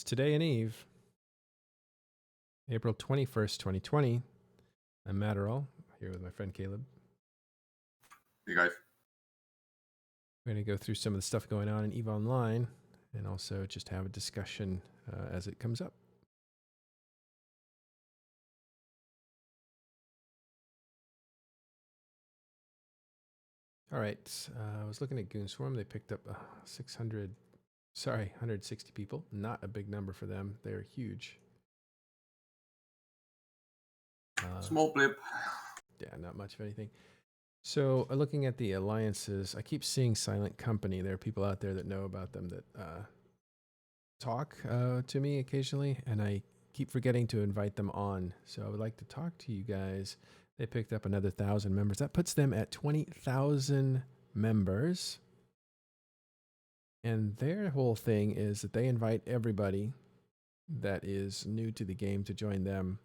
It's today and Eve, April 21st, 2020. I'm Matterall, here with my friend Caleb. Hey guys. We're going to go through some of the stuff going on in EVE Online and also just have a discussion as it comes up. All right, I was looking at Goons Form. They picked up 160 people. Not a big number for them. They're huge. Small blip. Yeah, not much of anything. So looking at the alliances, I keep seeing Silent Company. There are people out there that know about them that talk to me occasionally, and I keep forgetting to invite them on. So I would like to talk to you guys. They picked up another 1,000 members. That puts them at 20,000 members. And their whole thing is that they invite everybody that is new to the game to join them.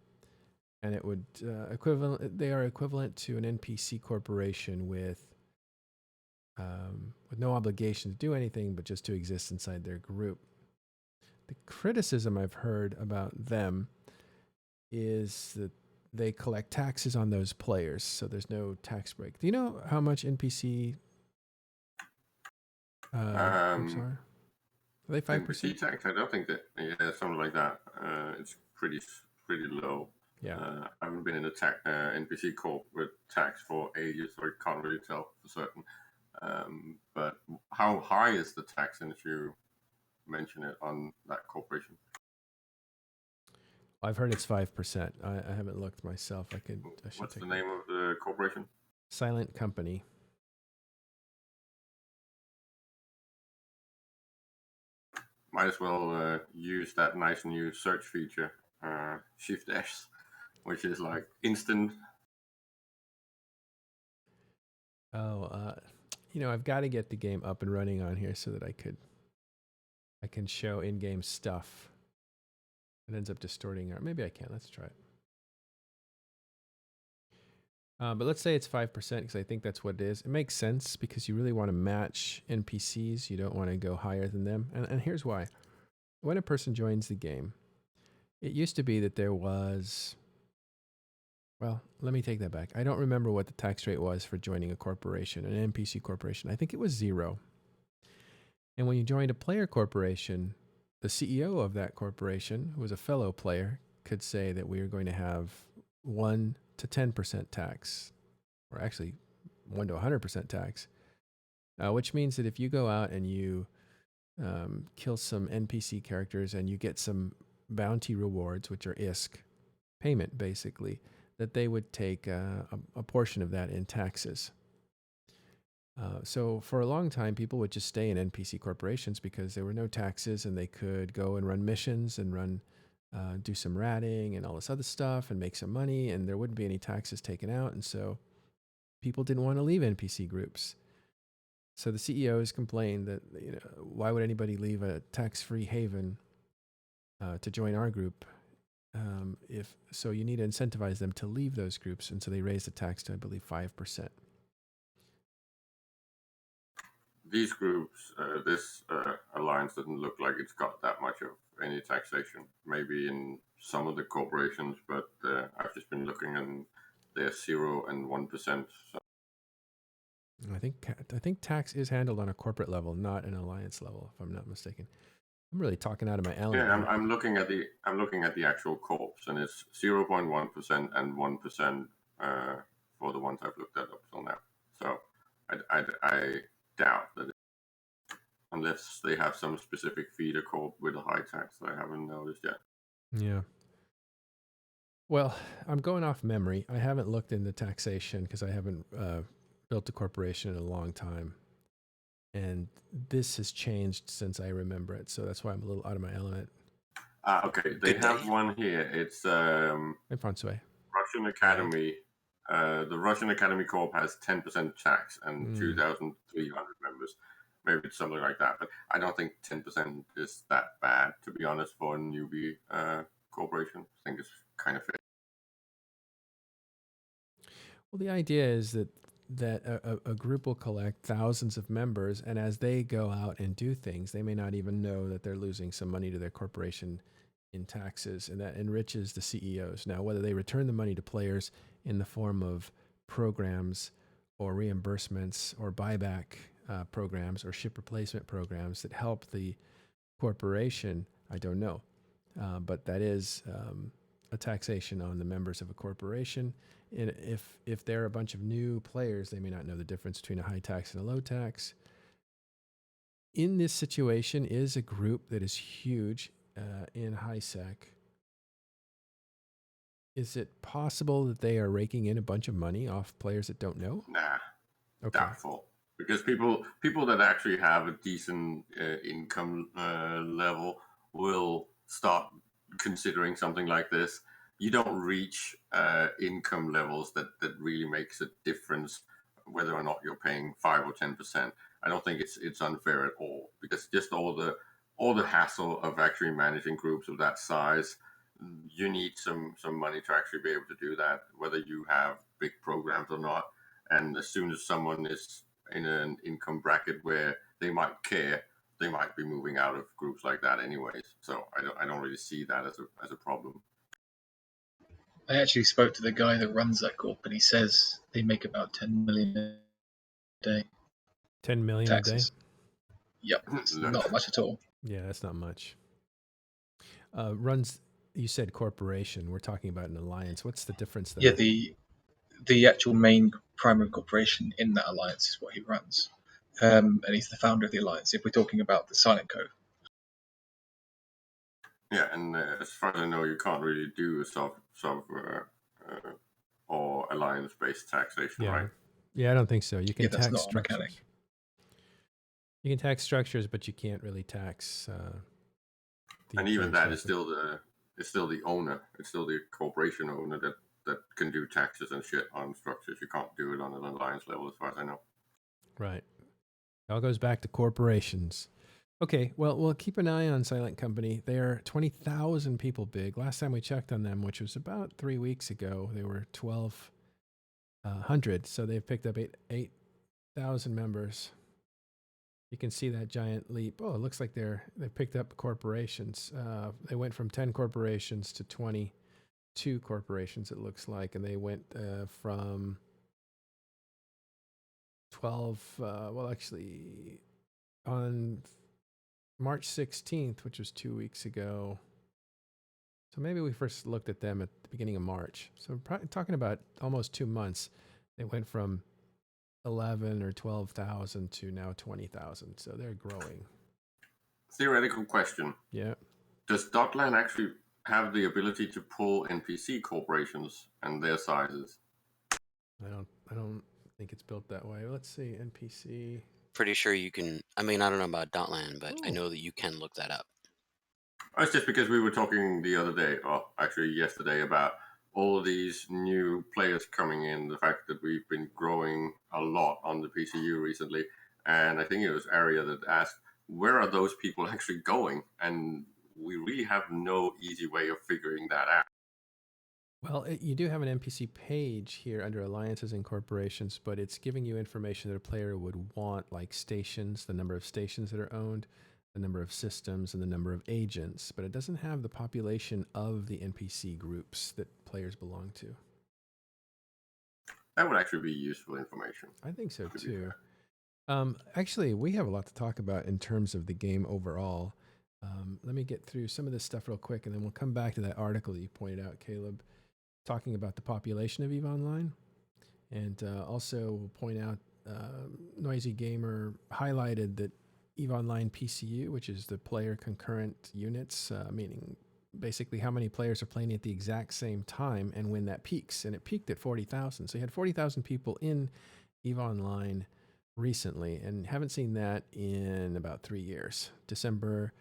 And it would they are equivalent to an NPC corporation with no obligation to do anything, but just to exist inside their group. The criticism I've heard about them is that they collect taxes on those players, so there's no tax break. Do you know how much NPC groups are? Are they 5%? NPC tax, I don't think that, yeah, something like that. It's pretty low. Yeah. I haven't been in a NPC corp with tax for ages, so I can't really tell for certain. But how high is the tax, and if you mention it on that corporation? I've heard it's 5%. I haven't looked myself. I should. What's the name of the corporation? Silent Company. Might as well use that nice new search feature, Shift S, which is like instant. Oh, I've got to get the game up and running on here so that I can show in-game stuff. It ends up distorting our. Maybe I can. Let's try it. But let's say it's 5% because I think that's what it is. It makes sense because you really want to match NPCs. You don't want to go higher than them. And here's why. When a person joins the game, it used to be that there was... Well, let me take that back. I don't remember what the tax rate was for joining a corporation, an NPC corporation. I think it was 0. And when you joined a player corporation, the CEO of that corporation, who was a fellow player, could say that we are going to have 1 to 10% tax, or actually 1 to 100% tax, which means that if you go out and you kill some NPC characters and you get some bounty rewards, which are ISK, payment basically, that they would take a portion of that in taxes. So for a long time, people would just stay in NPC corporations because there were no taxes and they could go and run missions and do some ratting and all this other stuff and make some money, and there wouldn't be any taxes taken out. And so people didn't want to leave NPC groups. So the CEOs complained that, why would anybody leave a tax-free haven to join our group? So you need to incentivize them to leave those groups. And so they raised the tax to, I believe, 5%. These groups, this alliance doesn't look like it's got that much of any taxation. Maybe in some of the corporations, but I've just been looking and they're 0 and 1%. So. I think tax is handled on a corporate level, not an alliance level, if I'm not mistaken. I'm really talking out of my element. Yeah, I'm looking at the actual corps, and it's 0.1% and 1% for the ones I've looked at up till now. So I doubt that, unless they have some specific feeder corp with a high tax that I haven't noticed yet. Yeah. Well, I'm going off memory. I haven't looked into taxation because I haven't built a corporation in a long time. And this has changed since I remember it. So that's why I'm a little out of my element. Okay. They have one here. It's Francois. Russian Academy. The Russian Academy Corp has 10% tax and 2,300 members. Maybe it's something like that. But I don't think 10% is that bad, to be honest, for a newbie corporation. I think it's kind of fair. Well, the idea is that that a group will collect thousands of members, and as they go out and do things, they may not even know that they're losing some money to their corporation in taxes, and that enriches the CEOs. Now, whether they return the money to players in the form of programs or reimbursements or buyback programs or ship replacement programs that help the corporation, I don't know. But that is a taxation on the members of a corporation. And if there are a bunch of new players, they may not know the difference between a high tax and a low tax. In this situation is a group that is huge in high sec. Is it possible that they are raking in a bunch of money off players that don't know? Nah, Okay. doubtful. Because people that actually have a decent income level will start considering something like this. You don't reach income levels that really makes a difference whether or not you're paying 5 or 10%. I don't think it's unfair at all, because just all the hassle of actually managing groups of that size, you need some money to actually be able to do that, whether you have big programs or not. And as soon as someone is in an income bracket where they might care, they might be moving out of groups like that anyways. So I don't really see that as a problem. I actually spoke to the guy that runs that corp, and he says they make about 10 million a day. 10 million taxes. a day? Yep, it's not much at all. Yeah, that's not much. Runs, you said corporation. We're talking about an alliance. What's the difference there? Yeah, the actual main primary corporation in that alliance is what he runs. And he's the founder of the alliance, if we're talking about the Silent Code. Yeah, and as far as I know, you can't really do a or alliance-based taxation, Yeah. right? Yeah, I don't think so. You can that's tax not a structures. mechanic. You can tax structures, but you can't really tax. And even that is still the owner. It's still the corporation owner that can do taxes and shit on structures. You can't do it on an alliance level, as far as I know. Right. It all goes back to corporations. Okay, well, we'll keep an eye on Silent Company. They're 20,000 people big. Last time we checked on them, which was about 3 weeks ago, they were 1,200. So they've picked up 8,000 members. You can see that giant leap. Oh, it looks like they picked up corporations. They went from 10 corporations to 22 corporations, it looks like. And they went from 12, well, actually, on March 16th, which was 2 weeks ago. So maybe we first looked at them at the beginning of March. So we're probably talking about almost 2 months. They went from 11 or 12,000 to now 20,000. So they're growing. Theoretical question. Yeah. Does Dotland actually have the ability to pull NPC corporations and their sizes? I don't think it's built that way. Let's see, NPC. Pretty sure you can. I mean, I don't know about Dotland, but I know that you can look that up. It's just because we were talking the other day, or actually yesterday, about all of these new players coming in, the fact that we've been growing a lot on the PCU recently. And I think it was Aria that asked, where are those people actually going? And we really have no easy way of figuring that out. Well, you do have an NPC page here under alliances and corporations, but it's giving you information that a player would want, like stations, the number of stations that are owned, the number of systems, and the number of agents, but it doesn't have the population of the NPC groups that players belong to. That would actually be useful information. I think so too. Actually, we have a lot to talk about in terms of the game overall. Let me get through some of this stuff real quick, and then we'll come back to that article that you pointed out, Caleb, talking about the population of EVE Online. And also we'll point out Noisy Gamer highlighted that EVE Online PCU, which is the player concurrent units, meaning basically how many players are playing at the exact same time and when that peaks. And it peaked at 40,000. So you had 40,000 people in EVE Online recently, and haven't seen that in about 3 years. December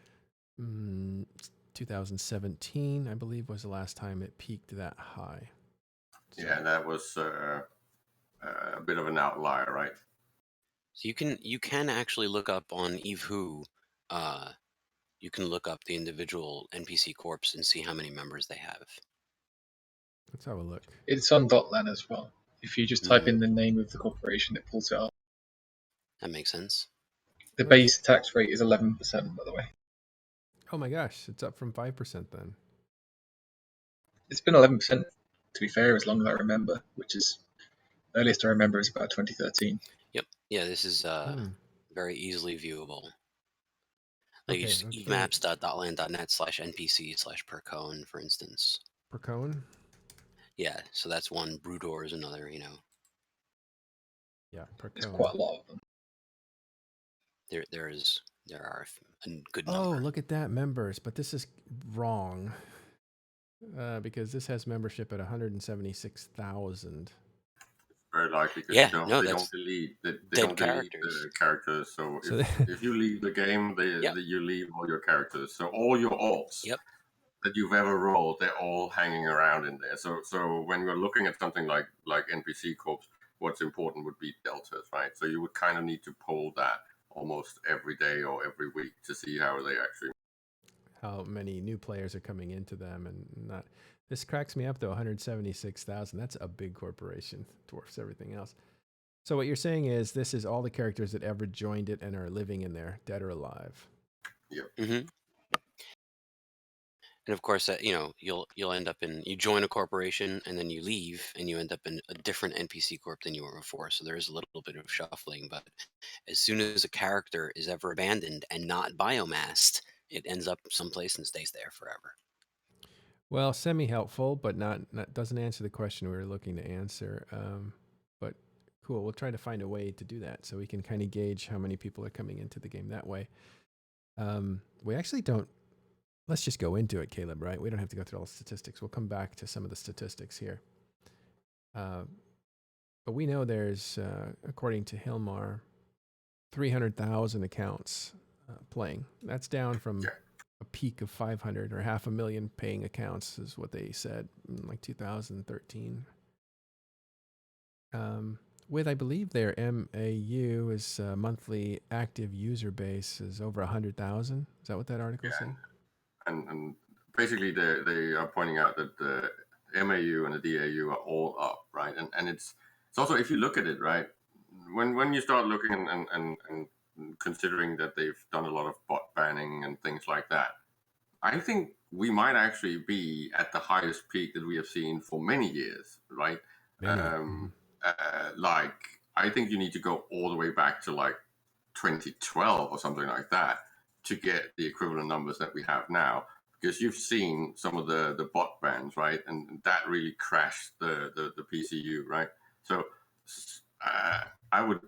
2017, I believe, was the last time it peaked that high. So, yeah, that was a bit of an outlier, right? So you can actually look up on EveWho, you can look up the individual NPC corps and see how many members they have. Let's have a look. It's on Dotland as well. If you just type in the name of the corporation, it pulls it up. That makes sense. The base tax rate is 11%, by the way. Oh my gosh, it's up from 5% then. It's been 11%, to be fair, as long as I remember, which is earliest I remember is about 2013. Yep. Yeah, this is very easily viewable. Like you just evemaps.dotland.net/npc/percone, for instance. Percone? Yeah, so that's one. Brudor is another, Yeah, Percone. There's quite a lot of them. There are a good Oh, number. look at that, members. But this is wrong. Because this has membership at 176,000. Very likely because Yeah, they don't delete the characters. So if you leave the game, you leave all your characters. So all your alts that you've ever rolled, they're all hanging around in there. So when we're looking at something like NPC Corps, what's important would be deltas, right? So you would kind of need to poll that almost every day or every week to see how many new players are coming into them, and not. This cracks me up though. 176,000. That's a big corporation. Dwarfs everything else. So what you're saying is this is all the characters that ever joined it and are living in there, dead or alive. Yep. Mm-hmm. And of course, you'll end up you join a corporation and then you leave and you end up in a different NPC corp than you were before. So there is a little bit of shuffling, but as soon as a character is ever abandoned and not biomassed, it ends up someplace and stays there forever. Well, semi-helpful, but not doesn't answer the question we were looking to answer. But cool. We'll try to find a way to do that so we can kind of gauge how many people are coming into the game that way. We actually don't. Let's just go into it, Caleb, right? We don't have to go through all the statistics. We'll come back to some of the statistics here. But we know there's, according to Hilmar, 300,000 accounts playing. That's down from a peak of 500 or 500,000 paying accounts is what they said in like 2013. With, I believe, their MAU is monthly active user base is over 100,000. Is that what that article said? And basically they are pointing out that the MAU and the DAU are all up, right? And it's also, if you look at it, right, when you start looking and considering that they've done a lot of bot banning and things like that, I think we might actually be at the highest peak that we have seen for many years, right? Like, I think you need to go all the way back to like 2012 or something like that to get the equivalent numbers that we have now, because you've seen some of the bot bans, right? And that really crashed the PCU, right? So I would,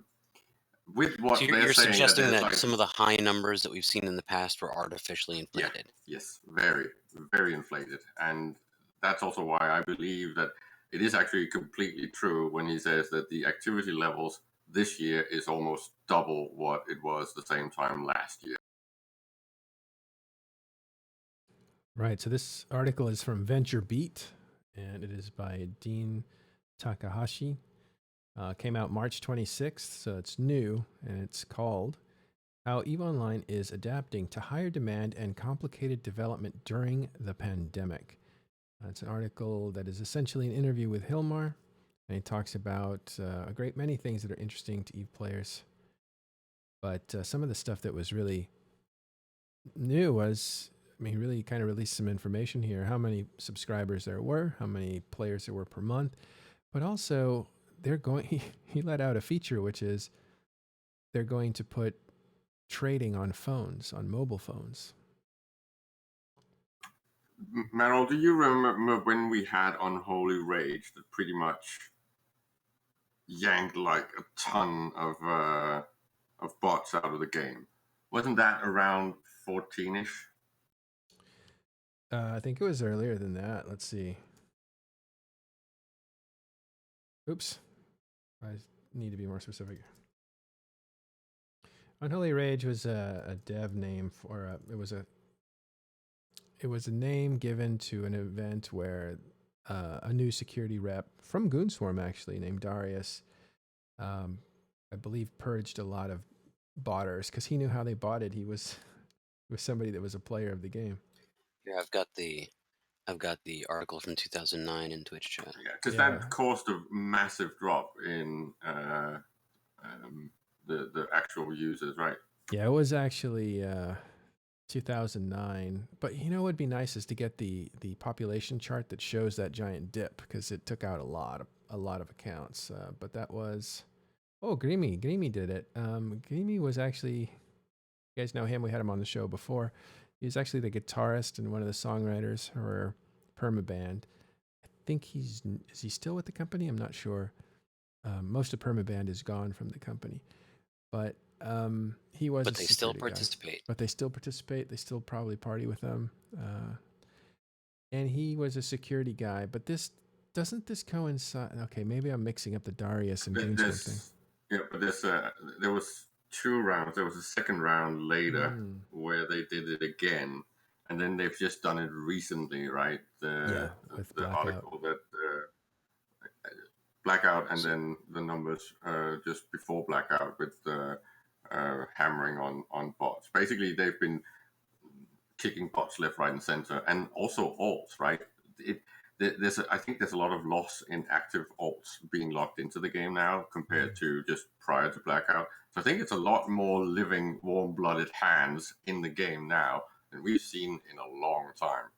with what you're saying, suggesting that some of the high numbers that we've seen in the past were artificially inflated. Yes, very, very inflated. And that's also why I believe that it is actually completely true when he says that the activity levels this year is almost double what it was the same time last year. Right. So this article is from VentureBeat, and it is by Dean Takahashi. Came out March 26th, so it's new, and it's called How EVE Online is Adapting to Higher Demand and Complicated Development During the Pandemic. It's an article that is essentially an interview with Hilmar, and he talks about a great many things that are interesting to EVE players. But some of the stuff that was really new was, he really kind of released some information here, how many subscribers there were, how many players there were per month, but also he let out a feature, which is they're going to put trading on phones, on mobile phones. Meryl, do you remember when we had Unholy Rage that pretty much yanked like a ton of bots out of the game? Wasn't that around 14-ish? I think it was earlier than that. Let's see. Oops. I need to be more specific. Unholy Rage was a dev name for it was a name given to an event where a new security rep from Goons Form, actually, named Darius, I believe purged a lot of botters because he knew how they botted. He was somebody that was a player of the game. Here, I've got the I've got the article from 2009 in Twitch chat. Yeah, because Yeah. that caused a massive drop in the actual users, right? Yeah, it was actually 2009. But you know what would be nice is to get the population chart that shows that giant dip, because it took out a lot of accounts. But that was Greemy did it. Greemy was actually, you guys know him. We had him on the show before. He was actually the guitarist and one of the songwriters for Permaband. I think is he still with the company? I'm not sure. Most of Permaband is gone from the company, but he was But a they still security guy. participate. But they still participate. They still probably party with them. And he was a security guy. But doesn't this coincide? Okay, maybe I'm mixing up the Darius and Goons Form thing. Yeah, but there was 2 rounds. There was a second round later where they did it again, and then they've just done it recently, right? With The Blackout. article that Blackout, and then the numbers just before Blackout with the hammering on bots. Basically, they've been kicking bots left, right, and center, and also alts, right? I think there's a lot of loss in active alts being locked into the game now compared to just prior to Blackout. So I think it's a lot more living, warm-blooded hands in the game now than we've seen in a long time.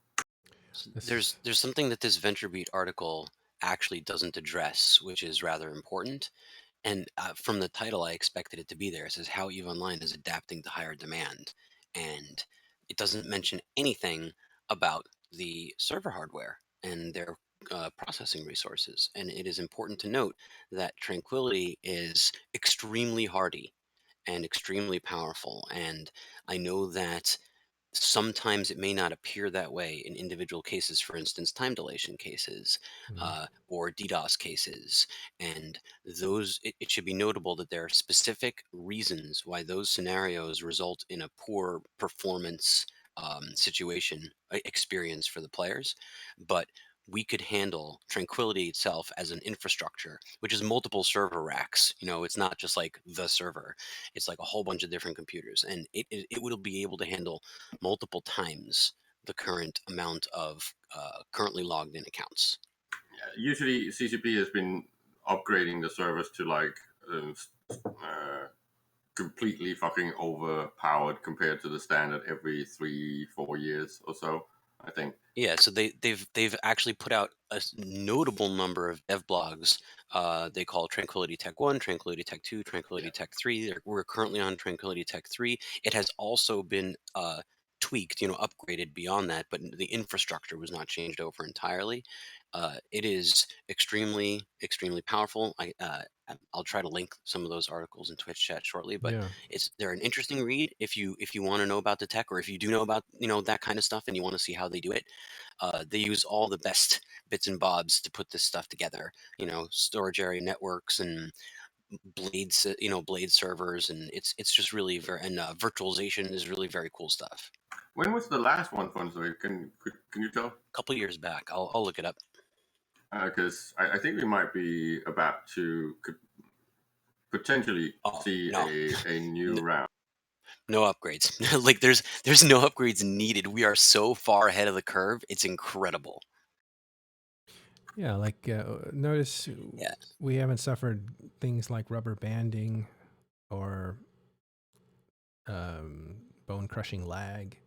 There's something that this VentureBeat article actually doesn't address, which is rather important. And from the title, I expected it to be there. It says how EVE Online is adapting to higher demand, and it doesn't mention anything about the server hardware and their processing resources. And it is important to note that Tranquility is extremely hardy and extremely powerful. And I know that sometimes it may not appear that way in individual cases, for instance, time dilation cases or DDoS cases. And it should be notable that there are specific reasons why those scenarios result in a poor performance situation experience for the players. But we could handle Tranquility itself as an infrastructure, which is multiple server racks. It's not just like the server. It's like a whole bunch of different computers, and it will be able to handle multiple times the current amount of currently logged in accounts. Yeah, usually, CCP has been upgrading the servers to like completely fucking overpowered compared to the standard every 3-4 years or so, I think. Yeah, so they've actually put out a notable number of dev blogs. They call Tranquility Tech 1, Tranquility Tech 2, Tranquility Tech 3. We're currently on Tranquility Tech 3. It has also been tweaked, upgraded beyond that, but the infrastructure was not changed over entirely. It is extremely, extremely powerful. I'll try to link some of those articles in Twitch chat shortly, but they're an interesting read if you want to know about the tech, or if you do know about that kind of stuff and you want to see how they do it. They use all the best bits and bobs to put this stuff together. Storage area networks and blades, blade servers, and it's just really very, and virtualization is really very cool stuff. When was the last one, Fonzo? Can you tell? A couple years back. I'll look it up. Because I think we might be about to potentially see a new round. No upgrades. Like there's no upgrades needed. We are so far ahead of the curve. It's incredible. Yeah, like notice we haven't suffered things like rubber banding or bone crushing lag.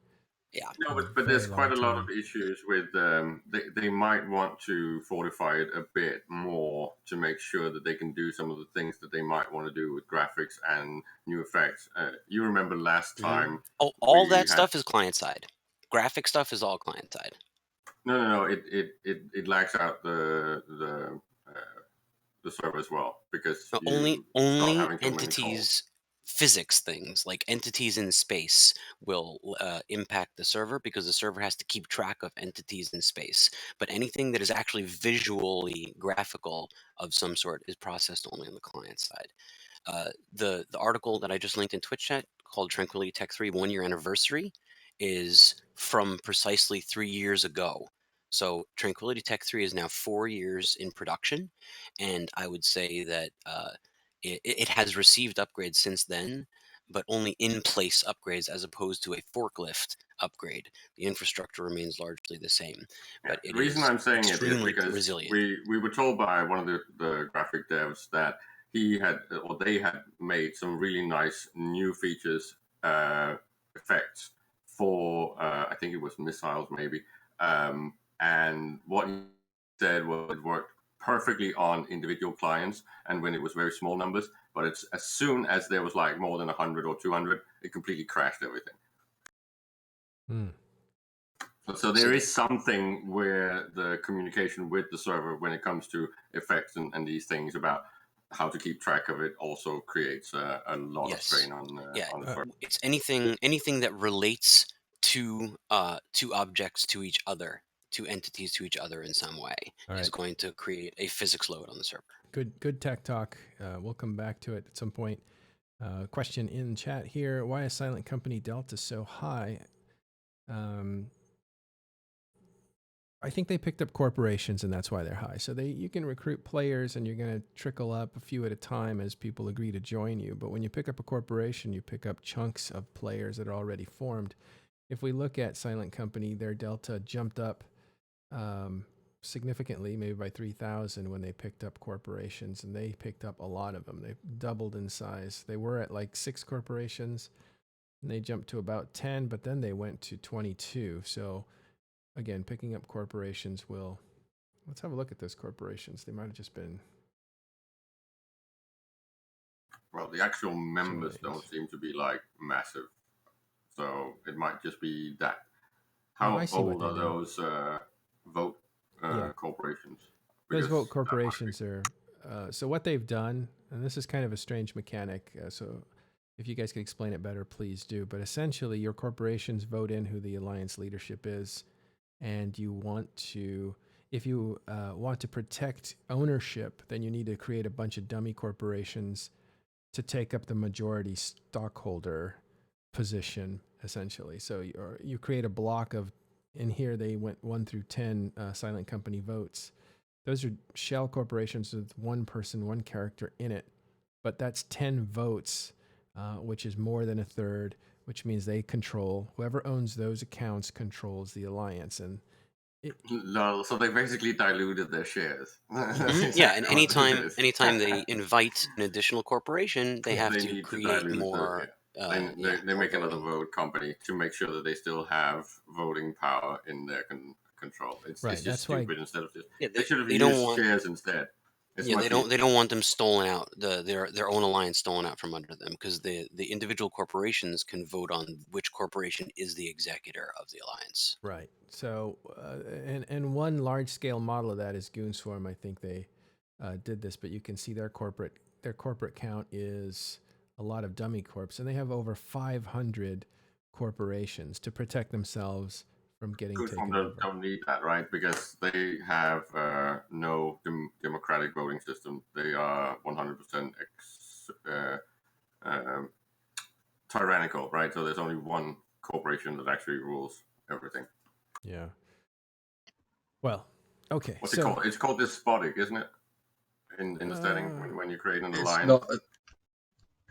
Yeah. No, but there's quite a lot of issues with they might want to fortify it a bit more to make sure that they can do some of the things that they might want to do with graphics and new effects. You remember last time? All that stuff is client side. Graphic stuff is all client side. No. It lacks out the server as well, because only entities. Physics things like entities in space will impact the server, because the server has to keep track of entities in space. But anything that is actually visually graphical of some sort is processed only on the client side. The article that I just linked in Twitch chat called Tranquility Tech 3 1-year anniversary is from precisely 3 years ago. So Tranquility Tech 3 is now 4 years in production, and I would say that it has received upgrades since then, but only in place upgrades as opposed to a forklift upgrade. The infrastructure remains largely the same, Yeah. but The it reason is I'm saying it is extremely because resilient. we were told by one of the graphic devs that they had made some really nice new features, effects for I think it was missiles maybe, and what he said was it worked perfectly on individual clients and when it was very small numbers, but it's as soon as there was like more than 100 or 200, it completely crashed everything. Hmm. So there is something where the communication with the server when it comes to effects and these things about how to keep track of it also creates a lot of Yes. strain on Yeah. the server. It's anything that relates to objects to each other, to entities to each other in some way, All is right. going to create a physics load on the server. Good tech talk. We'll come back to it at some point. Question in chat here: why is Silent Company Delta so high? I think they picked up corporations, and that's why they're high. So you can recruit players, and you're going to trickle up a few at a time as people agree to join you. But when you pick up a corporation, you pick up chunks of players that are already formed. If we look at Silent Company, their delta jumped up significantly, maybe by 3,000 when they picked up corporations, and they picked up a lot of them. They doubled in size. They were at like 6 corporations, and they jumped to about 10, but then they went to 22. So again, picking up corporations will. Let's have a look at those corporations. They might have just been. Well, the actual members joined. don't seem to be like massive, so it might just be that. Oh, How I see what old they are did. those vote Yeah. corporations? Those Because vote corporations are. So what they've done, and this is kind of a strange mechanic. So if you guys could explain it better, please do. But essentially, your corporations vote in who the alliance leadership is, and you want to. If you want to protect ownership, then you need to create a bunch of dummy corporations to take up the majority stockholder position, essentially. So you create a block of, in here they went 1 through 10 Silent Company votes. Those are shell corporations with one person, one character in it, but that's 10 votes, which is more than a third, which means they control, whoever owns those accounts controls the alliance. And no, so they basically diluted their shares. Yeah, and What it is. anytime they invite an additional corporation, they Yeah. have They to need to create dilute more. they More make another voting. vote company to make sure that they still have voting power in their control. It's Right. just That's why. stupid. Instead of just Yeah, they should have they don't used want. shares instead. It's Yeah, much easier. they don't want them stolen out, their own alliance stolen out from under them, because the individual corporations can vote on which corporation is the executor of the alliance. Right. So, and one large scale model of that is Goons Form. I think they did this, but you can see their corporate count is a lot of dummy corps, and they have over 500 corporations to protect themselves from getting Good Form taken over. don't need that, right? Because they have no democratic voting system. They are 100% um, tyrannical, right? So there's only one corporation that actually rules everything. Yeah. Well, okay. What's it called? It's called despotic, isn't it? In the setting when you create an It's alliance. not.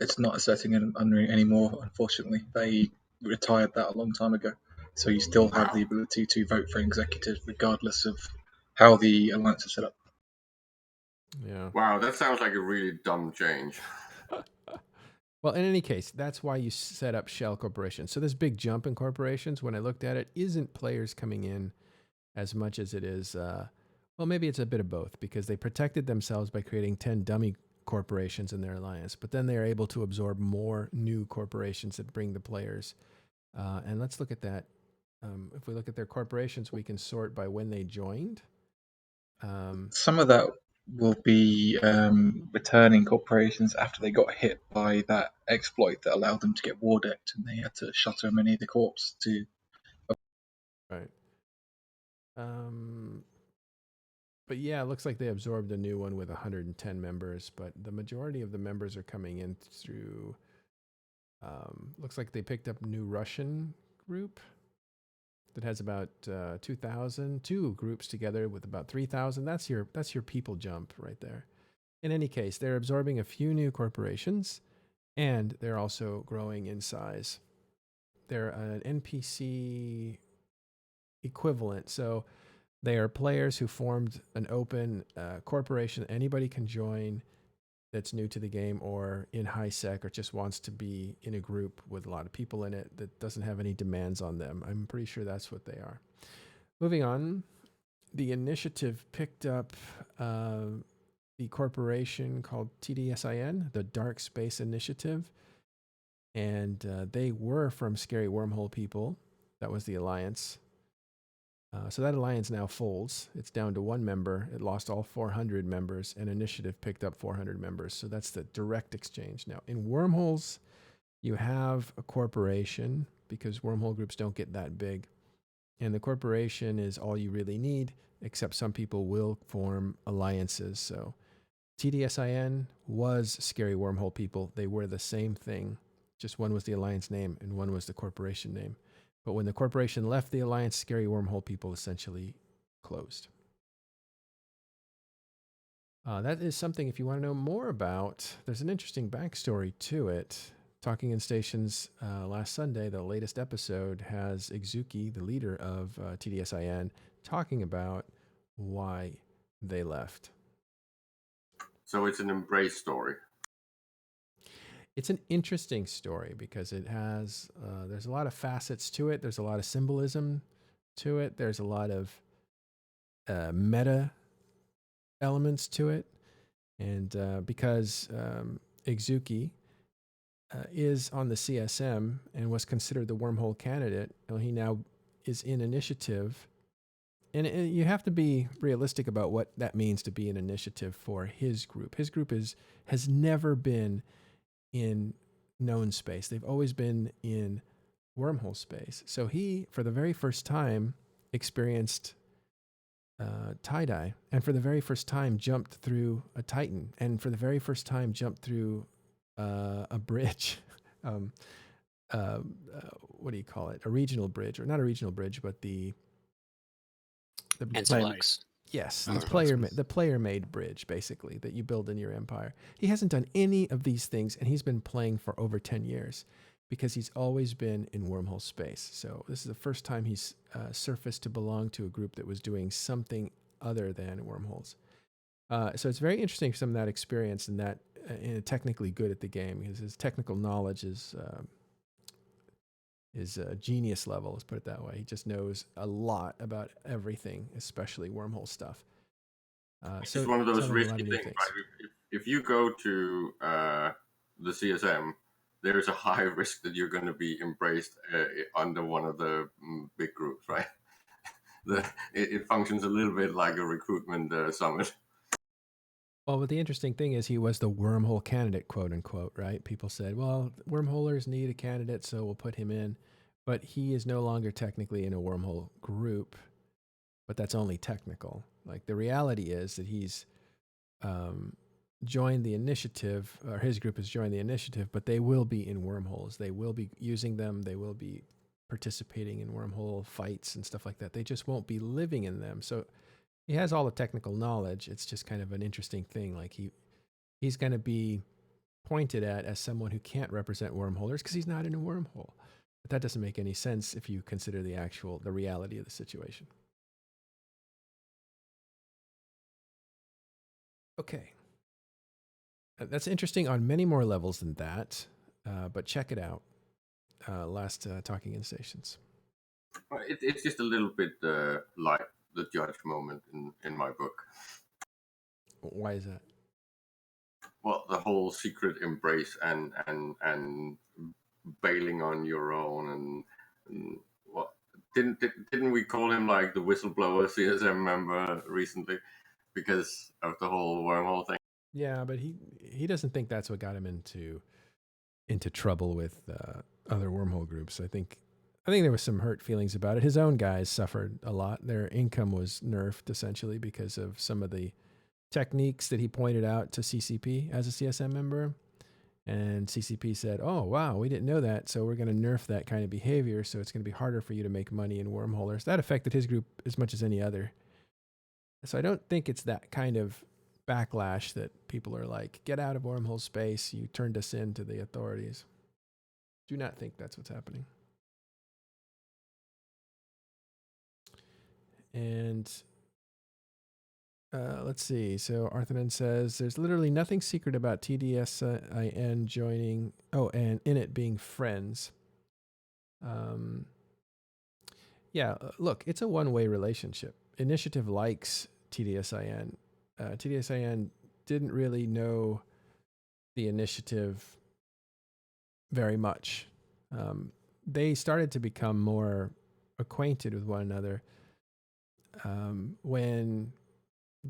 It's not a setting anymore. Unfortunately, they retired that a long time ago. So you still have the ability to vote for an executive, regardless of how the alliance is set up. Yeah. Wow, that sounds like a really dumb change. Well, in any case, that's why you set up shell corporations. So this big jump in corporations, when I looked at it, isn't players coming in as much as it is. Well, maybe it's a bit of both, because they protected themselves by creating 10 dummy corporations in their alliance, but then they're able to absorb more new corporations that bring the players. And let's look at that. If we look at their corporations, we can sort by when they joined. Some of that will be returning corporations after they got hit by that exploit that allowed them to get war decked, and they had to shutter many of the corps to. Right. But yeah, it looks like they absorbed a new one with 110 members, but the majority of the members are coming in through. Looks like they picked up a new Russian group that has about 2,000. Two groups together with about 3,000. That's your people jump right there. In any case, they're absorbing a few new corporations, and they're also growing in size. They're an NPC equivalent. So they are players who formed an open corporation anybody can join that's new to the game or in high sec or just wants to be in a group with a lot of people in it that doesn't have any demands on them. I'm pretty sure that's what they are. Moving on, the initiative picked up the corporation called TDSIN, the Dark Space Initiative. And they were from Scary Wormhole people. That was the alliance. So that alliance now folds. It's down to one member. It lost all 400 members, and Initiative picked up 400 members. So that's the direct exchange. Now, in wormholes, you have a corporation because wormhole groups don't get that big. And the corporation is all you really need, except some people will form alliances. So TDSIN was Scary Wormhole people. They were the same thing. Just one was the alliance name and one was the corporation name. But when the corporation left the alliance, Scary Wormhole people essentially closed. That is something, if you want to know more about, there's an interesting backstory to it. Talking in Stations last Sunday, the latest episode, has Exuki, the leader of TDSIN, talking about why they left. So it's an embrace story. It's an interesting story because it has, there's a lot of facets to it. There's a lot of symbolism to it. There's a lot of meta elements to it. And because Exuki is on the CSM and was considered the wormhole candidate, he now is in Initiative. And you have to be realistic about what that means to be an Initiative for his group. His group has never been in known space. They've always been in wormhole space. So he, for the very first time, experienced tie-dye, and for the very first time jumped through a Titan, and for the very first time jumped through a bridge. What do you call it? A regional bridge, or not a regional bridge, but the Antilex. Yes, Oh, the player made bridge, basically, that you build in your empire. He hasn't done any of these things, and he's been playing for over 10 years because he's always been in wormhole space. So this is the first time he's surfaced to belong to a group that was doing something other than wormholes. So it's very interesting, some of that experience and that technically good at the game, because his technical knowledge is genius level, let's put it that way. He just knows a lot about everything, especially wormhole stuff. It's one of those risky things, right? If you go to the CSM, there is a high risk that you're going to be embraced under one of the big groups, right? It functions a little bit like a recruitment summit. Well, but the interesting thing is he was the wormhole candidate, quote unquote, right? People said, well, wormholers need a candidate, so we'll put him in. But he is no longer technically in a wormhole group, but that's only technical. Like, the reality is that he's joined the Initiative, or his group has joined the Initiative, but they will be in wormholes. They will be using them. They will be participating in wormhole fights and stuff like that. They just won't be living in them. So he has all the technical knowledge. It's just kind of an interesting thing. Like, he's going to be pointed at as someone who can't represent wormholers because he's not in a wormhole. But that doesn't make any sense if you consider the reality of the situation. Okay. That's interesting on many more levels than that, but check it out. Last Talking in Stations. It's just a little bit like the Judge moment in my book. Why is that? Well, the whole secret embrace and bailing on your own and well, didn't we call him like the whistleblower CSM member recently because of the whole wormhole thing? Yeah, but he doesn't think that's what got him into trouble with other wormhole groups. I think there was some hurt feelings about it. His own guys suffered a lot. Their income was nerfed essentially because of some of the techniques that he pointed out to CCP as a CSM member. And CCP said, oh, wow, we didn't know that, so we're going to nerf that kind of behavior, so it's going to be harder for you to make money in wormholers. That affected his group as much as any other. So I don't think it's that kind of backlash that people are like, get out of wormhole space, you turned us in to the authorities. Do not think that's what's happening. And let's see. So Arthurman says there's literally nothing secret about TDSIN joining. Oh, and in it being friends. Yeah, look, it's a one-way relationship. Initiative likes TDSIN. TDSIN didn't really know the initiative very much. They started to become more acquainted with one another when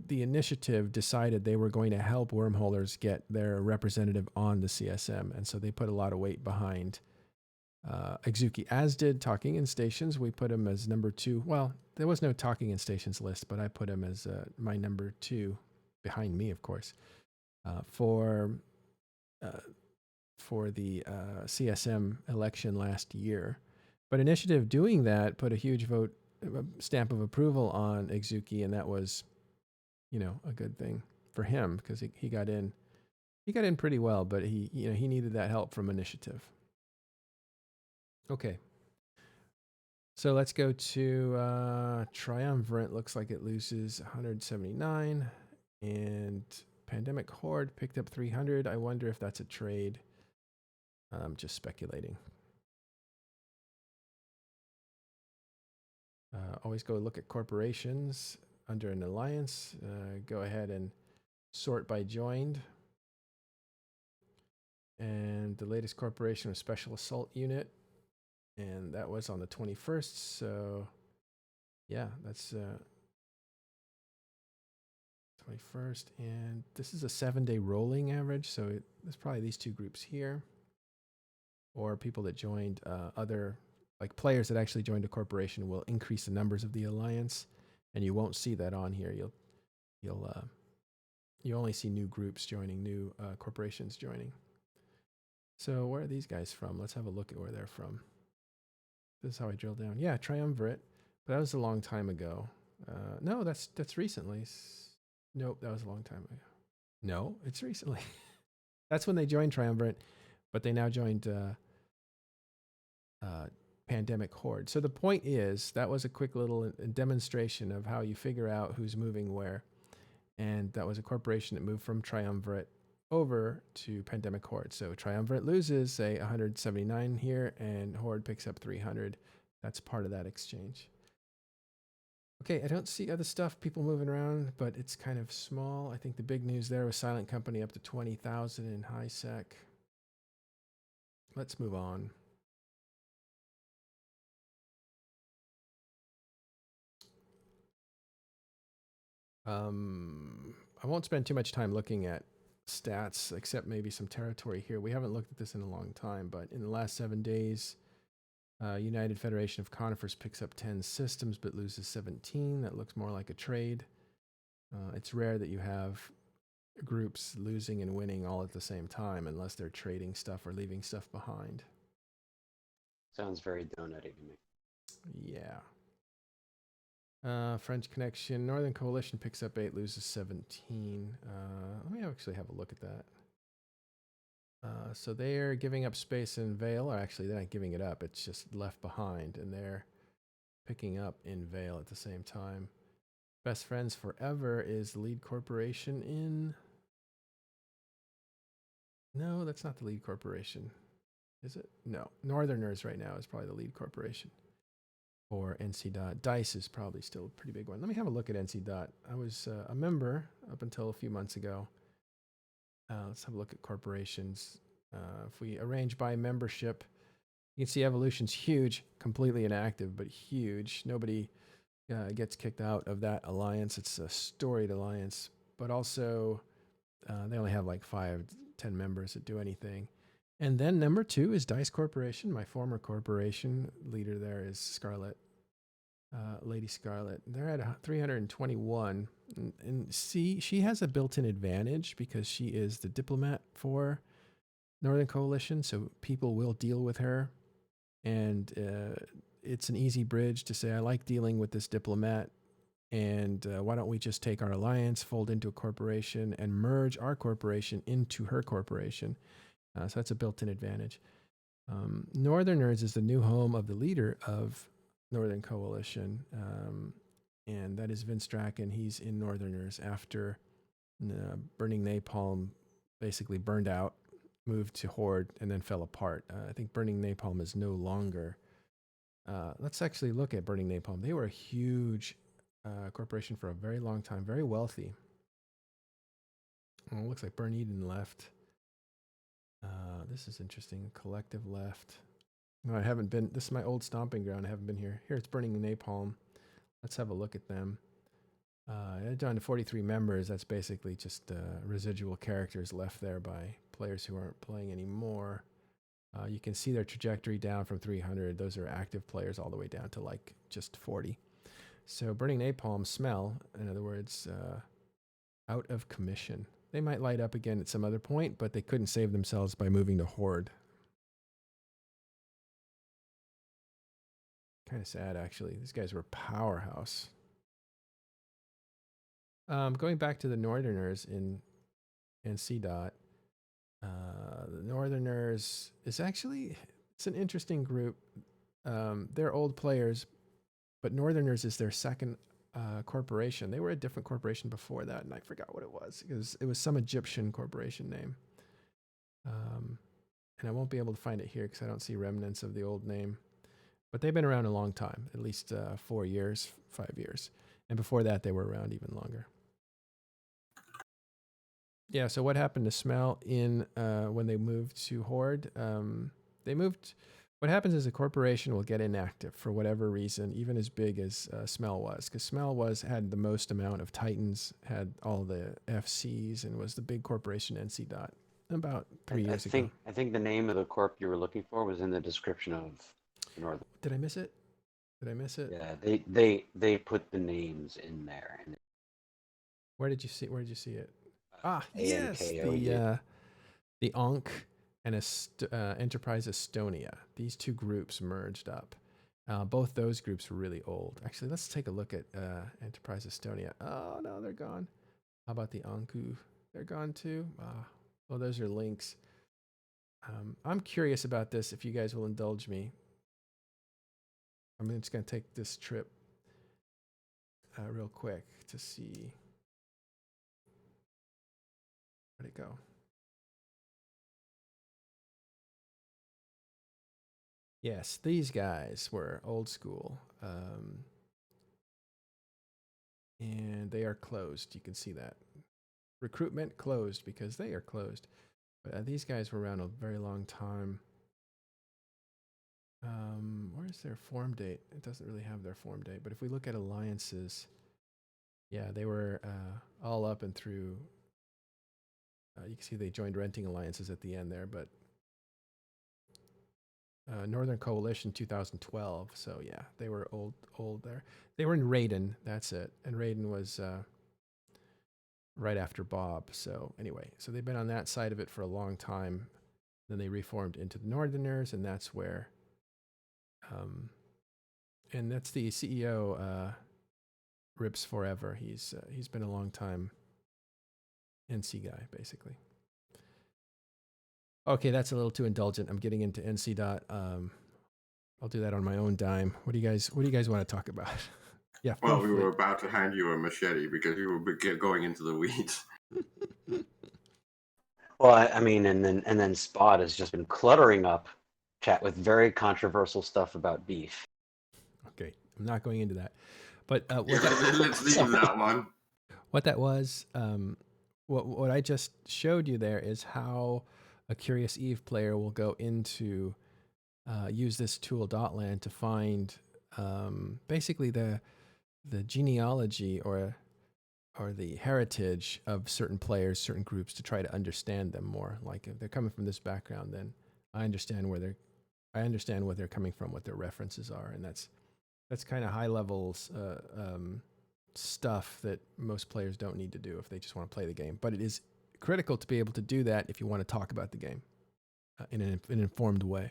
the initiative decided they were going to help wormholers get their representative on the CSM. And so they put a lot of weight behind Exuki, as did Talking in Stations. We put him as number 2. Well, there was no Talking in Stations list, but I put him as my number 2, behind me, of course, for the CSM election last year. But Initiative doing that put a huge vote, stamp of approval on Exuki, and that was, a good thing for him because he got in. He got in pretty well, but he needed that help from Initiative. Okay. So let's go to Triumvirate. Looks like it loses 179. And Pandemic Horde picked up 300. I wonder if that's a trade. I'm just speculating. Always go look at corporations under an alliance. Go ahead and sort by joined. And the latest corporation was Special Assault Unit. And that was on the 21st. So, yeah, that's 21st. And this is a 7-day rolling average. So there's probably these two groups here. Or people that joined other, like players that actually joined a corporation will increase the numbers of the alliance. And you won't see that on here. You only see new groups joining, new corporations joining. So where are these guys from? Let's have a look at where they're from. This is how I drill down. Yeah, Triumvirate, but that was a long time ago. No, that's recently. Nope, that was a long time ago. No, it's recently. That's when they joined Triumvirate, but they now joined Pandemic Horde. So the point is, that was a quick little demonstration of how you figure out who's moving where. And that was a corporation that moved from Triumvirate over to Pandemic Horde. So Triumvirate loses, say, 179 here, and Horde picks up 300. That's part of that exchange. Okay, I don't see other stuff, people moving around, but it's kind of small. I think the big news there was Silent Company up to 20,000 in high sec. Let's move on. I won't spend too much time looking at stats, except maybe some territory here. We haven't looked at this in a long time, but in the last 7 days, United Federation of Conifers picks up 10 systems, but loses 17. That looks more like a trade. It's rare that you have groups losing and winning all at the same time, unless they're trading stuff or leaving stuff behind. Sounds very donutty to me. Yeah. French Connection, Northern Coalition picks up 8, loses 17. Let me actually have a look at that. So they're giving up space in Vale, or actually they're not giving it up, it's just left behind, and they're picking up in Vale at the same time. Best Friends Forever is the lead corporation in... No, that's not the lead corporation. Is it? No. Northerners right now is probably the lead corporation. Or NC Dot. DICE is probably still a pretty big one. Let me have a look at NC Dot. I was a member up until a few months ago. Let's have a look at corporations. If we arrange by membership, you can see Evolution's huge, completely inactive, but huge. Nobody gets kicked out of that alliance. It's a storied alliance, but also they only have like 5-10 members that do anything. And then number 2 is DICE Corporation, my former corporation. Leader there is Scarlet, Lady Scarlet. They're at 321. And see, she has a built-in advantage because she is the diplomat for Northern Coalition, so people will deal with her. And it's an easy bridge to say, I like dealing with this diplomat, and why don't we just take our alliance, fold into a corporation, and merge our corporation into her corporation. So that's a built-in advantage. Northerners is the new home of the leader of Northern Coalition. and that is Vince Draken. He's in Northerners after Burning Napalm basically burned out, moved to Horde, and then fell apart. I think Burning Napalm is no longer. Let's actually look at Burning Napalm. They were a huge corporation for a very long time, very wealthy. Well, it looks like Burn Eden left. This is interesting. Collective left. No, I haven't been. This is my old stomping ground. I haven't been here. Here it's Burning Napalm. Let's have a look at them. Down to 43 members. That's basically just residual characters left there by players who aren't playing anymore. You can see their trajectory down from 300. Those are active players all the way down to like just 40. So Burning Napalm smell, in other words, out of commission. They might light up again at some other point, but they couldn't save themselves by moving to Horde. Kind of sad, actually. These guys were a powerhouse. Going back to the Northerners in CDOT, the Northerners is actually, it's an interesting group. They're old players, but Northerners is their second corporation. They were a different corporation before that, and I forgot what it was. It was some Egyptian corporation name. And I won't be able to find it here because I don't see remnants of the old name. But they've been around a long time, at least 4 years, 5 years. And before that, they were around even longer. Yeah, so what happened to Smell in when they moved to Horde? What happens is a corporation will get inactive for whatever reason, even as big as Smell was, because Smell had the most amount of Titans, had all the FCs, and was the big corporation NC Dot about 3 years ago. I think the name of the corp you were looking for was in the description of Northern. Did I miss it? Yeah, they put the names in there. And Where did you see it? Yes, ANKO. the Ankh and Enterprise Estonia. These two groups merged up. Both those groups were really old. Actually, let's take a look at Enterprise Estonia. Oh, no, they're gone. How about the Anku? They're gone too. Well, those are links. I'm curious about this, if you guys will indulge me. I'm just going to take this trip real quick to see. Where'd it go? Yes, these guys were old school. And they are closed. You can see that. Recruitment closed because they are closed. But these guys were around a very long time. Where's their form date? It doesn't really have their form date. But if we look at alliances, yeah, they were all up and through. You can see they joined renting alliances at the end there, but Northern Coalition 2012. So yeah, they were old there. They were in Raiden. That's it. And Raiden was right after Bob. So anyway, so they've been on that side of it for a long time. Then they reformed into the Northerners, and that's where, and that's the CEO, Rips Forever. He's been a long time NC guy, basically. Okay, that's a little too indulgent. I'm getting into NC dot. I'll do that on my own dime. What do you guys want to talk about? Yeah. Well, we were about to hand you a machete because you were going into the weeds. Well, I mean, and then Spot has just been cluttering up chat with very controversial stuff about beef. Okay, I'm not going into that. But let's leave that one. What that was, what I just showed you there is how a Curious Eve player will go into use this tool Dotland to find basically the genealogy or the heritage of certain players, certain groups, to try to understand them more. Like if they're coming from this background, then I understand where they're coming from, what their references are, and that's kind of high levels stuff that most players don't need to do if they just want to play the game. But it is critical to be able to do that if you want to talk about the game in an informed way.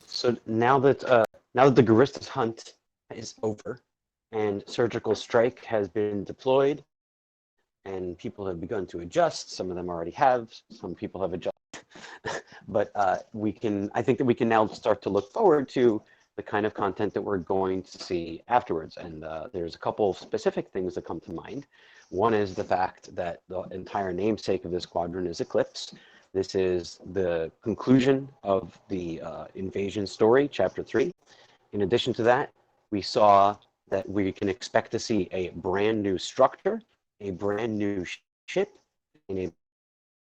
So now that the Guristas hunt is over and Surgical Strike has been deployed and people have begun to adjust, some of them already have, some people have adjusted, but I think that we can now start to look forward to the kind of content that we're going to see afterwards. And there's a couple of specific things that come to mind. One is the fact that the entire namesake of this squadron is Eclipse. This is the conclusion of the invasion story, Chapter 3. In addition to that, we saw that we can expect to see a brand new structure, a brand new ship, and a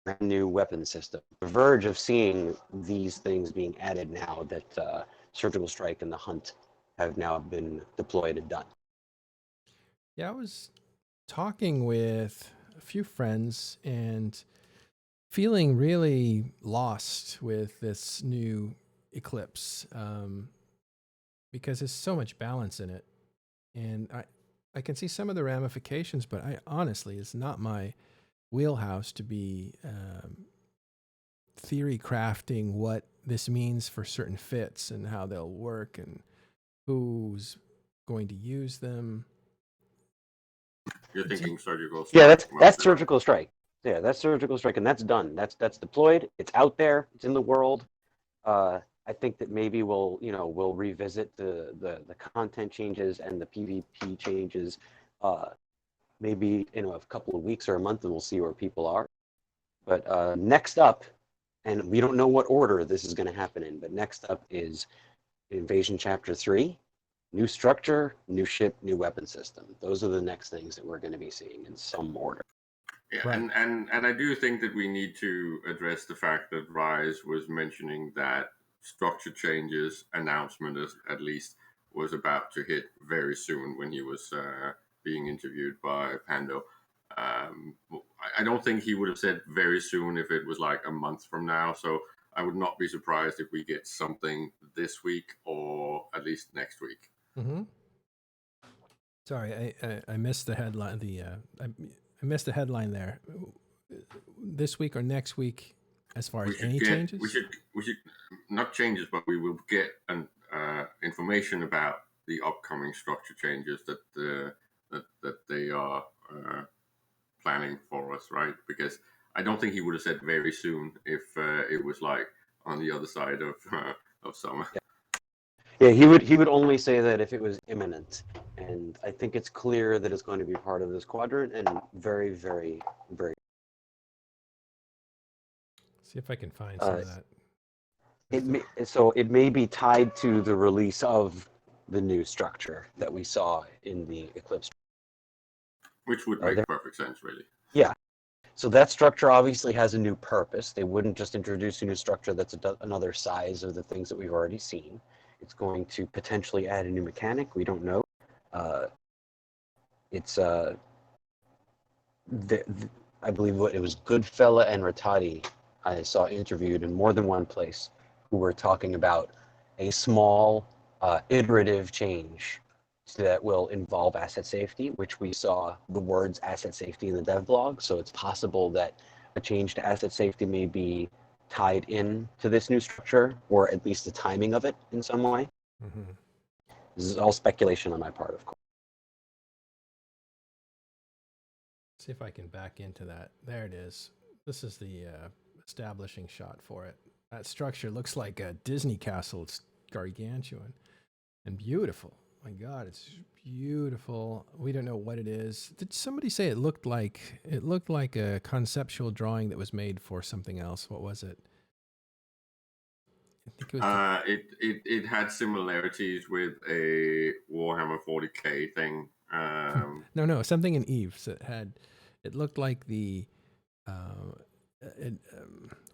brand new weapon system. The verge of seeing these things being added now that Surgical Strike and the Hunt have now been deployed and done. Yeah, I was talking with a few friends and feeling really lost with this new Eclipse because there's so much balance in it. And I can see some of the ramifications, but I honestly, it's not my wheelhouse to be theory crafting what this means for certain fits and how they'll work and who's going to use them. You're thinking surgical strike. Yeah, that's mostly, right? Surgical Strike. Yeah, that's Surgical Strike, and that's done. That's deployed. It's out there. It's in the world. I think that maybe we'll revisit the content changes and the PvP changes, maybe in a couple of weeks or a month, and we'll see where people are. But next up, and we don't know what order this is going to happen in, but next up is Invasion Chapter 3. New structure, new ship, new weapon system. Those are the next things that we're going to be seeing in some order. Yeah, Right. and I do think that we need to address the fact that Rise was mentioning that structure changes announcement, at least, was about to hit very soon when he was being interviewed by Pando. I don't think he would have said very soon if it was like a month from now. So I would not be surprised if we get something this week or at least next week. Mm-hmm. Sorry, I missed the headline. I missed the headline there. This week or next week, as far as any changes? We should not changes, but we will get an information about the upcoming structure changes that they are planning for us, right? Because I don't think he would have said very soon if it was like on the other side of summer. Yeah, he would only say that if it was imminent, and I think it's clear that it's going to be part of this quadrant, and very, very, very. See if I can find some of that. It may be tied to the release of the new structure that we saw in the Eclipse. Which would make perfect sense, really. Yeah. So that structure obviously has a new purpose. They wouldn't just introduce a new structure that's another size of the things that we've already seen. It's going to potentially add a new mechanic. We don't know. I believe it was Goodfella and Rattati I saw interviewed in more than one place who were talking about a small iterative change that will involve asset safety, which we saw the words asset safety in the dev blog. So it's possible that a change to asset safety may be tied in to this new structure, or at least the timing of it in some way. Mm-hmm. This is all speculation on my part, of course. See if I can back into that. There it is. This is the establishing shot for it. That structure looks like a Disney castle. It's gargantuan and beautiful. My God, it's beautiful. We don't know what it is. Did somebody say it looked like a conceptual drawing that was made for something else? What was it? I think it was it had similarities with a Warhammer 40K thing. No, something in Eve's. It looked like the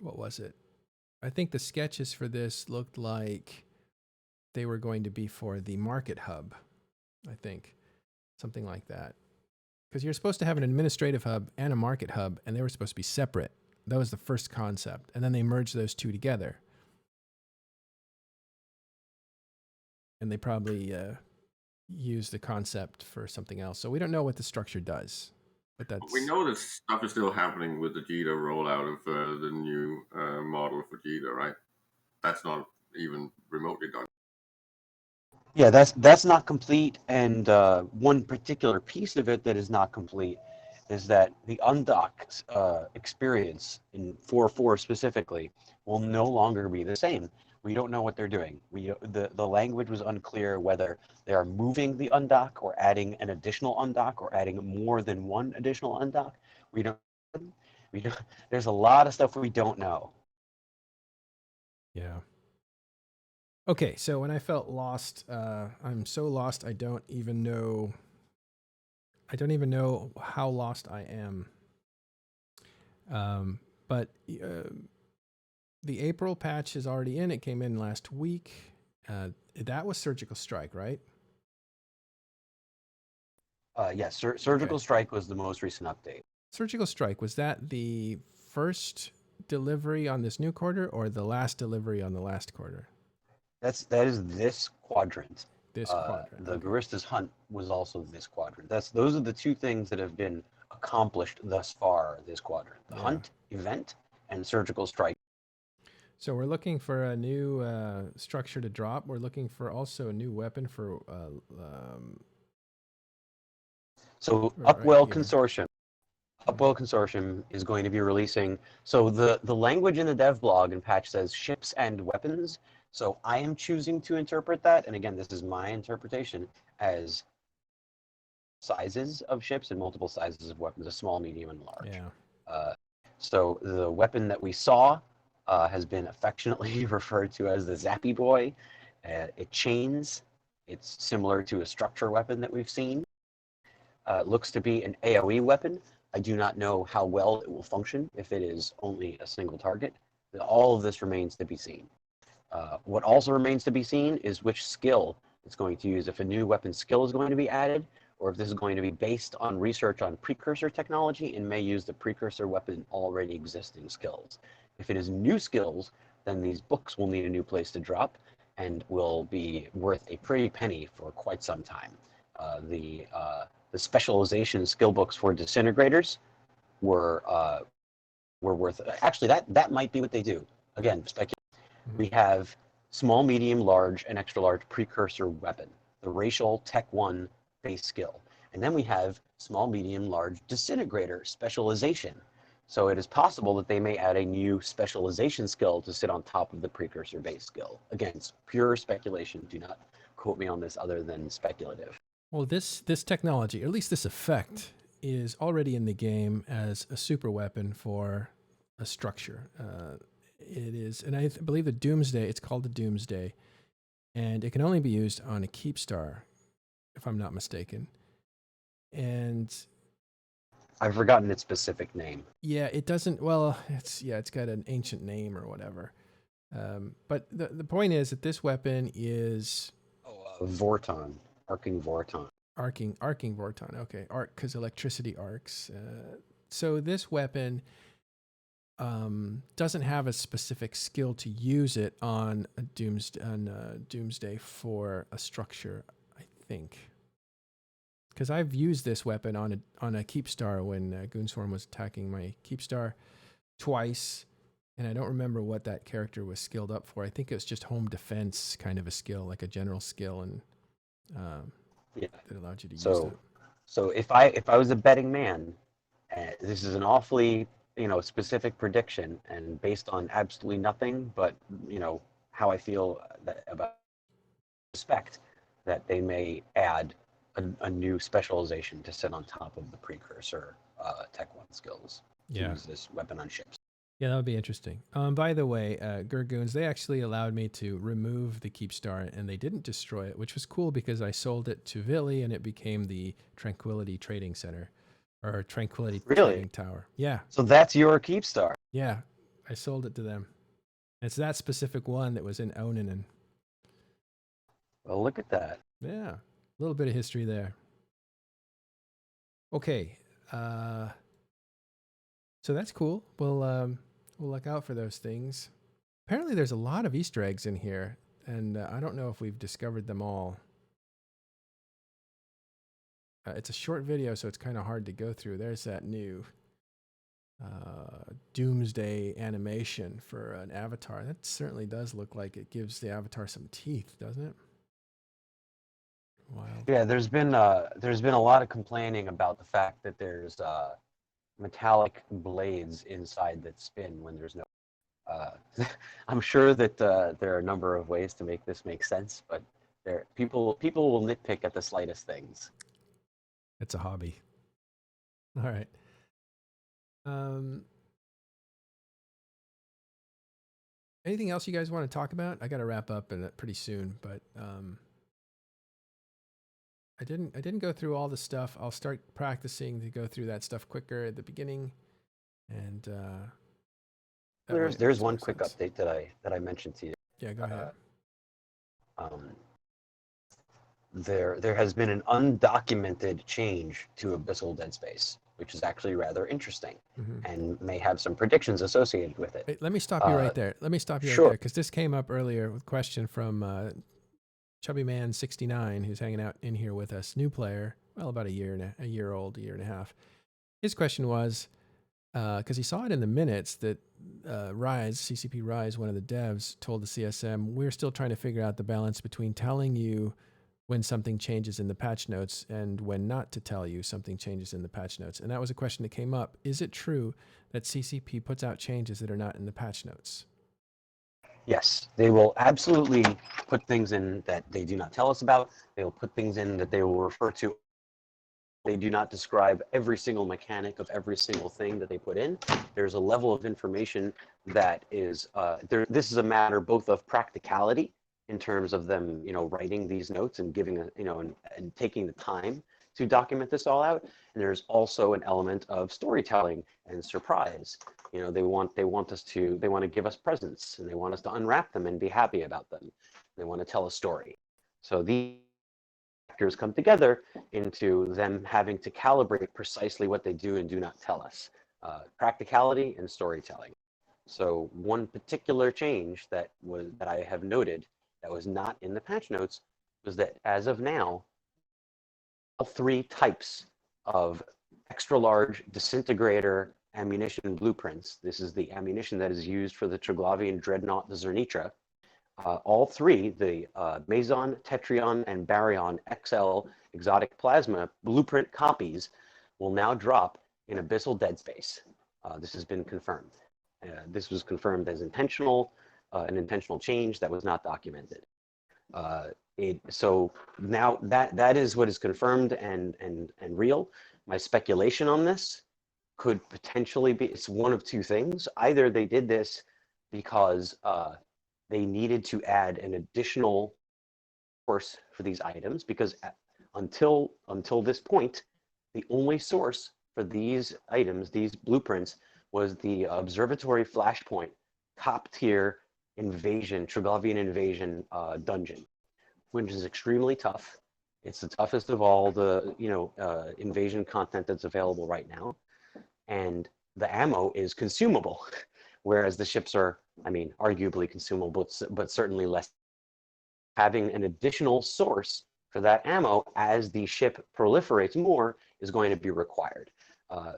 what was it? I think the sketches for this looked like they were going to be for the market hub. I think something like that, because you're supposed to have an administrative hub and a market hub, and they were supposed to be separate. That was the first concept, and then they merged those two together. And they probably used the concept for something else. So we don't know what the structure does. But we know that stuff is still happening with the Jita rollout of the new model for Jita, right? That's not even remotely done. Yeah, that's not complete. And one particular piece of it that is not complete is that the undocked experience in 4.4 specifically will no longer be the same. We don't know what they're doing. The language was unclear whether they are moving the undock or adding an additional undock or adding more than one additional undock. We don't. We don't. There's a lot of stuff we don't know. Yeah. Okay, so when I felt lost, I'm so lost I don't even know. I don't even know how lost I am. But the April patch is already in. It came in last week. That was Surgical Strike, right? Yes, Surgical Strike was the most recent update. Surgical Strike, was that the first delivery on this new quarter or the last delivery on the last quarter? That is this quadrant. This quadrant. The Okay. Garista's Hunt was also this quadrant. Those are the two things that have been accomplished thus far this quadrant: the Hunt event and Surgical Strike. So we're looking for a new structure to drop. We're looking for also a new weapon for. So right Upwell here. Consortium. Upwell Consortium is going to be releasing. So the language in the dev blog and patch says ships and weapons. So I am choosing to interpret that, and again, this is my interpretation, as sizes of ships and multiple sizes of weapons: a small, medium, and large. Yeah. So the weapon that we saw has been affectionately referred to as the Zappy Boy. It chains. It's similar to a structure weapon that we've seen. It looks to be an AoE weapon. I do not know how well it will function if it is only a single target. All of this remains to be seen. What also remains to be seen is which skill it's going to use. If a new weapon skill is going to be added, or if this is going to be based on research on precursor technology and may use the precursor weapon already existing skills. If it is new skills, then these books will need a new place to drop and will be worth a pretty penny for quite some time. The specialization skill books for disintegrators were worth. Actually, that might be what they do. Again, speculation. We have small, medium, large, and extra large precursor weapon, the racial Tech 1 base skill. And then we have small, medium, large disintegrator specialization. So it is possible that they may add a new specialization skill to sit on top of the precursor base skill. Again, it's pure speculation. Do not quote me on this other than speculative. Well, this technology, or at least this effect, is already in the game as a super weapon for a structure. It is, and I believe the Doomsday, it's called the Doomsday, and it can only be used on a Keep Star, if I'm not mistaken. And I've forgotten its specific name. yeah, it doesn't, well, it's got an ancient name or whatever. But the point is that this weapon is... Vorton, arcing Vorton. Arcing Vorton, okay. Arc, because electricity arcs. So this weapon... doesn't have a specific skill to use it on a Doomsday for a structure, I think. Because I've used this weapon on a Keep Star when Goons Form was attacking my Keep Star twice, and I don't remember what that character was skilled up for. I think it was just home defense kind of a skill, like a general skill, and that allowed you to use that. So if I was a betting man, this is an awfully specific prediction and based on absolutely nothing but how I feel about respect that they may add a new specialization to sit on top of the precursor Tech 1 skills to use this weapon on ships. Yeah, that would be interesting. By the way, Gurgoons, they actually allowed me to remove the Keep Star, and they didn't destroy it, which was cool because I sold it to Vili, and it became the Tranquility Trading Center, or Tranquility Trading Tower. Yeah. So that's your Keep Star? Yeah, I sold it to them. It's that specific one that was in Oninen. Well, look at that. Yeah, a little bit of history there. Okay, so that's cool. We'll look out for those things. Apparently there's a lot of Easter eggs in here, and I don't know if we've discovered them all. It's a short video, so it's kind of hard to go through. There's that new Doomsday animation for an avatar. That certainly does look like it gives the avatar some teeth, doesn't it? Wild. Yeah, there's been a lot of complaining about the fact that there's metallic blades inside that spin when there's no I'm sure that there are a number of ways to make this make sense, but people will nitpick at the slightest things. It's a hobby. All right. Anything else you guys want to talk about? I got to wrap up pretty soon, but I didn't go through all the stuff. I'll start practicing to go through that stuff quicker at the beginning, and there's one quick update that I mentioned to you. Yeah, go ahead. There has been an undocumented change to Abyssal Dead Space, which is actually rather interesting, and may have some predictions associated with it. Wait, let me stop you right there. Let me stop you sure. right there, because this came up earlier with a question from Chubby Man 69, who's hanging out in here with us, new player, well, about a year and a half. His question was, because he saw it in the minutes that CCP Rise, one of the devs, told the CSM, we're still trying to figure out the balance between telling you when something changes in the patch notes and when not to tell you something changes in the patch notes. And that was a question that came up. Is it true that CCP puts out changes that are not in the patch notes? Yes, they will absolutely put things in that they do not tell us about. They will put things in that they will refer to. They do not describe every single mechanic of every single thing that they put in. There's a level of information that is, this is a matter both of practicality in terms of them, writing these notes and giving and taking the time to document this all out. And there's also an element of storytelling and surprise. They want to give us presents, and they want us to unwrap them and be happy about them. They want to tell a story. So these factors come together into them having to calibrate precisely what they do and do not tell us. Practicality and storytelling. So one particular change that I have noted that was not in the patch notes was that as of now, all three types of extra large disintegrator ammunition blueprints, this is the ammunition that is used for the Triglavian Dreadnought, the Zernitra, all three, the Meson, Tetrion, and Baryon XL exotic plasma blueprint copies will now drop in Abyssal Dead Space. This has been confirmed. This was confirmed as an intentional change that was not documented. So now that is what is confirmed and real. My speculation on this could potentially be, it's one of two things. Either they did this because they needed to add an additional source for these items, because until this point, the only source for these items, these blueprints, was the Observatory Flashpoint top tier invasion, Triglavian invasion dungeon, which is extremely tough. It's the toughest of all the invasion content that's available right now, and the ammo is consumable, whereas the ships are, arguably consumable, but certainly less. Having an additional source for that ammo as the ship proliferates more is going to be required.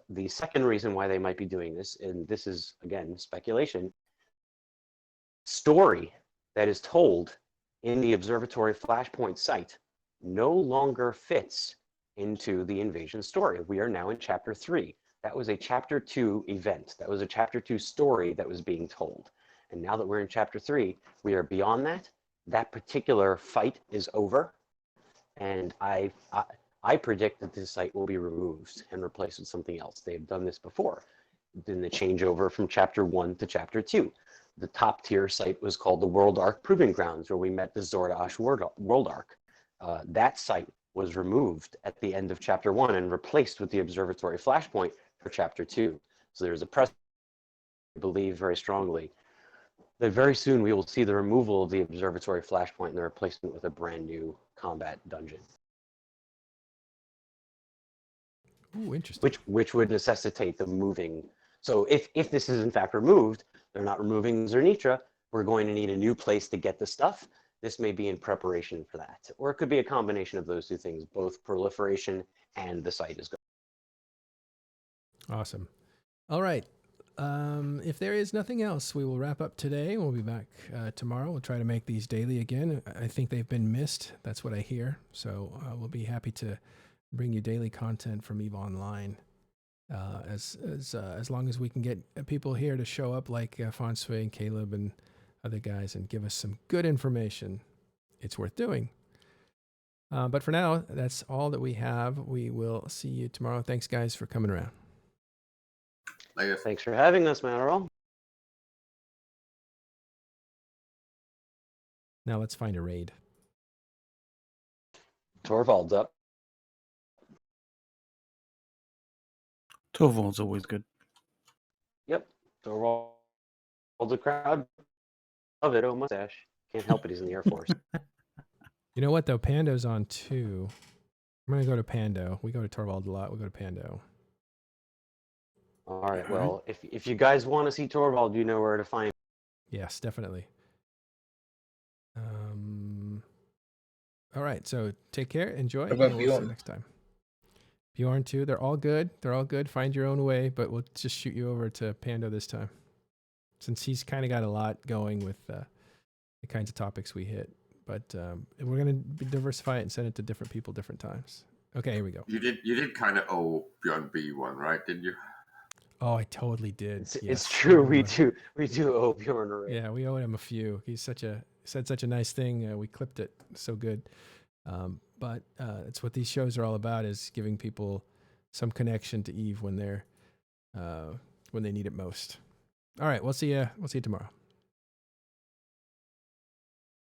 The second reason why they might be doing this, and this is, again, speculation, story that is told in the Observatory Flashpoint site no longer fits into the invasion story. We are now in Chapter 3. That was a Chapter 2 event. That was a Chapter 2 story that was being told. And now that we're in Chapter 3, we are beyond that. That particular fight is over. And I predict that this site will be removed and replaced with something else. They've done this before. In the changeover from Chapter 1 to Chapter 2. The top tier site was called the World Ark Proving Grounds, where we met the Zordash World Ark. That site was removed at the end of Chapter 1 and replaced with the Observatory Flashpoint for Chapter 2. So there's a precedent, I believe very strongly, that very soon we will see the removal of the Observatory Flashpoint and the replacement with a brand new combat dungeon. Ooh, interesting. Which would necessitate the moving. So if this is in fact removed, they're not removing Zernitra, we're going to need a new place to get the stuff. This may be in preparation for that. Or it could be a combination of those two things, both proliferation and the site is going. Awesome. All right. If there is nothing else, we will wrap up today. We'll be back tomorrow. We'll try to make these daily again. I think they've been missed. That's what I hear. So we'll be happy to bring you daily content from EVE Online. As long as we can get people here to show up like Fonsway and Caleb and other guys and give us some good information, it's worth doing. But for now, that's all that we have. We will see you tomorrow. Thanks, guys, for coming around. Thanks for having us, Matterall. Now let's find a raid. Torvald's up. Torvald's always good. Yep. Torvald's a crowd. Love it. Oh, mustache. Can't help it. He's in the Air Force. You know what, though? Pando's on too. I'm going to go to Pando. We go to Torvald a lot. We'll go to Pando. All right. Well, if you guys want to see Torvald, you know where to find him. Yes, definitely. All right. So take care. Enjoy. What about And we'll see you Bjorn? next time. Bjorn too. They're all good. They're all good. Find your own way, but we'll just shoot you over to Pando this time, since he's kind of got a lot going with the kinds of topics we hit. But we're gonna diversify it and send it to different people, different times. Okay, here we go. You did kind of owe Bjorn B one, right? Didn't you? Oh, I totally did. It's true. We do owe Bjorn a raid. Yeah, we owe him a few. He's said such a nice thing. We clipped it so good. But it's what these shows are all about, is giving people some connection to Eve when they need it most. All right, we'll see you tomorrow.